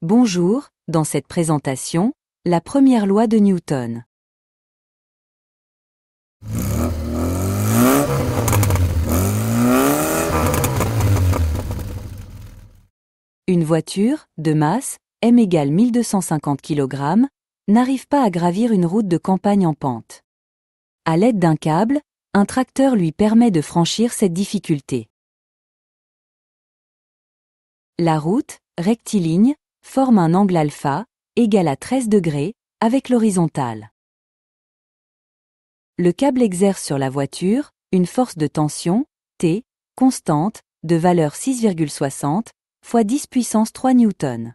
Bonjour, dans cette présentation, la première loi de Newton. Une voiture, de masse, m égale 1250 kg, n'arrive pas à gravir une route de campagne en pente. À l'aide d'un câble, un tracteur lui permet de franchir cette difficulté. La route, rectiligne, forme un angle alpha, égal à 13 degrés, avec l'horizontale. Le câble exerce sur la voiture une force de tension, T, constante, de valeur 6,60, fois 10 puissance 3 Newton.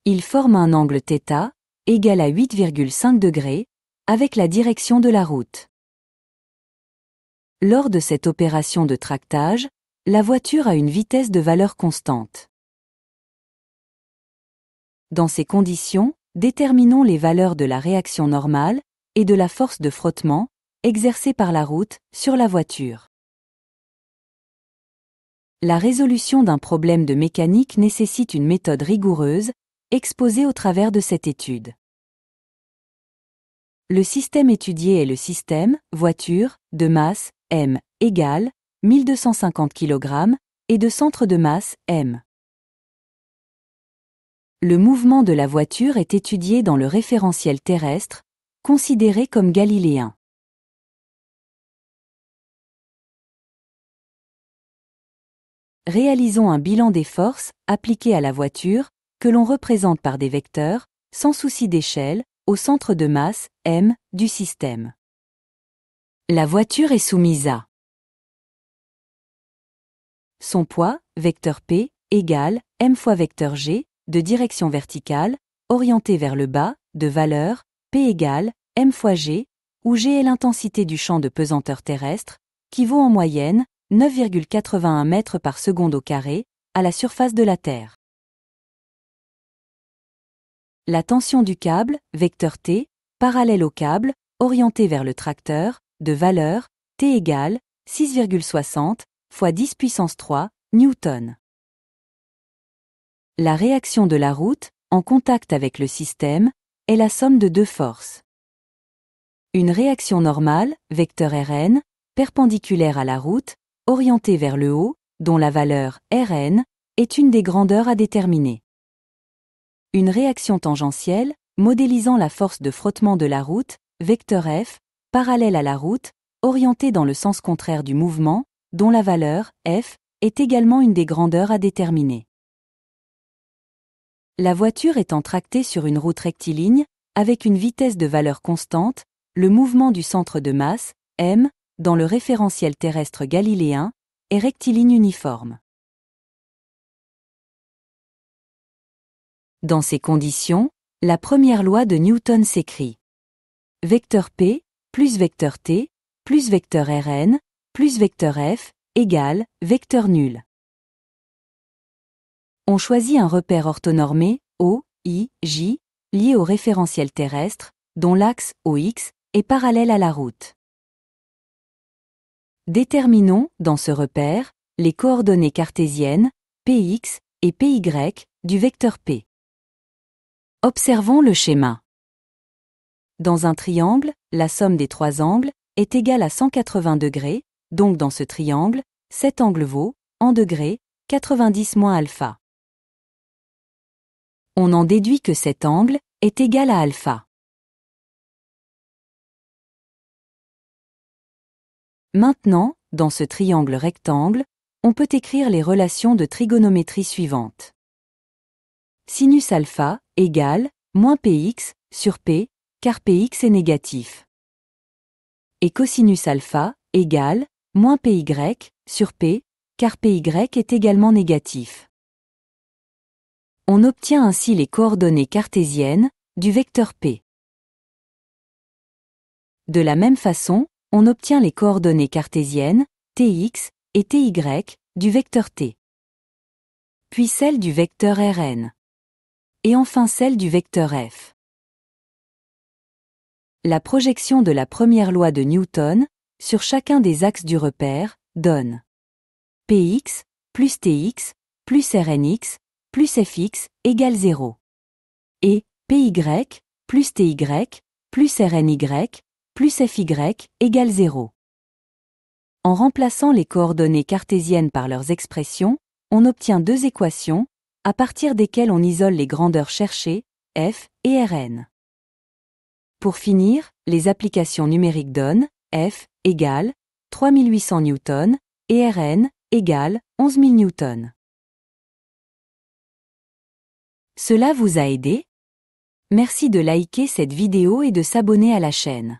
Il forme un angle θ, égal à 8,5 degrés, avec la direction de la route. Lors de cette opération de tractage, la voiture a une vitesse de valeur constante. Dans ces conditions, déterminons les valeurs de la réaction normale et de la force de frottement exercée par la route sur la voiture. La résolution d'un problème de mécanique nécessite une méthode rigoureuse, exposée au travers de cette étude. Le système étudié est le système, voiture, de masse, m, égale 1250 kg, et de centre de masse, m. Le mouvement de la voiture est étudié dans le référentiel terrestre, considéré comme galiléen. Réalisons un bilan des forces appliquées à la voiture, que l'on représente par des vecteurs, sans souci d'échelle, au centre de masse, m, du système. La voiture est soumise à son poids, vecteur P, égale m fois vecteur G, de direction verticale, orienté vers le bas, de valeur, P égale m fois G, où G est l'intensité du champ de pesanteur terrestre, qui vaut en moyenne 9,81 mètres par seconde au carré, à la surface de la Terre. La tension du câble, vecteur T, parallèle au câble, orienté vers le tracteur, de valeur, T égale 6,60 fois 10 puissance 3, Newton. La réaction de la route, en contact avec le système, est la somme de deux forces. Une réaction normale, vecteur Rn, perpendiculaire à la route, orientée vers le haut, dont la valeur Rn est une des grandeurs à déterminer. Une réaction tangentielle, modélisant la force de frottement de la route, vecteur F, parallèle à la route, orientée dans le sens contraire du mouvement, dont la valeur F est également une des grandeurs à déterminer. La voiture étant tractée sur une route rectiligne, avec une vitesse de valeur constante, le mouvement du centre de masse, m, dans le référentiel terrestre galiléen, est rectiligne uniforme. Dans ces conditions, la première loi de Newton s'écrit. Vecteur P, plus vecteur T, plus vecteur Rn, plus vecteur F, égale vecteur nul. On choisit un repère orthonormé, O, I, J, lié au référentiel terrestre, dont l'axe OX est parallèle à la route. Déterminons, dans ce repère, les coordonnées cartésiennes, Px et Py, du vecteur P. Observons le schéma. Dans un triangle, la somme des trois angles est égale à 180 degrés, donc dans ce triangle, cet angle vaut, en degrés, 90 moins alpha. On en déduit que cet angle est égal à alpha. Maintenant, dans ce triangle rectangle, on peut écrire les relations de trigonométrie suivantes. Sinus alpha égale moins px sur p, car px est négatif. Et cosinus alpha égale moins py sur p, car py est également négatif. On obtient ainsi les coordonnées cartésiennes du vecteur P. De la même façon, on obtient les coordonnées cartésiennes Tx et Ty du vecteur T. Puis celles du vecteur Rn. Et enfin celle du vecteur F. La projection de la première loi de Newton sur chacun des axes du repère donne Px plus Tx plus Rnx plus Fx égale 0. Et Py plus Ty plus Rny plus Fy égale 0. En remplaçant les coordonnées cartésiennes par leurs expressions, on obtient deux équations, à partir desquelles on isole les grandeurs cherchées, f et Rn. Pour finir, les applications numériques donnent f égale 3800 newtons et Rn égale 11 000 newtons. Cela vous a aidé? Merci de liker cette vidéo et de s'abonner à la chaîne.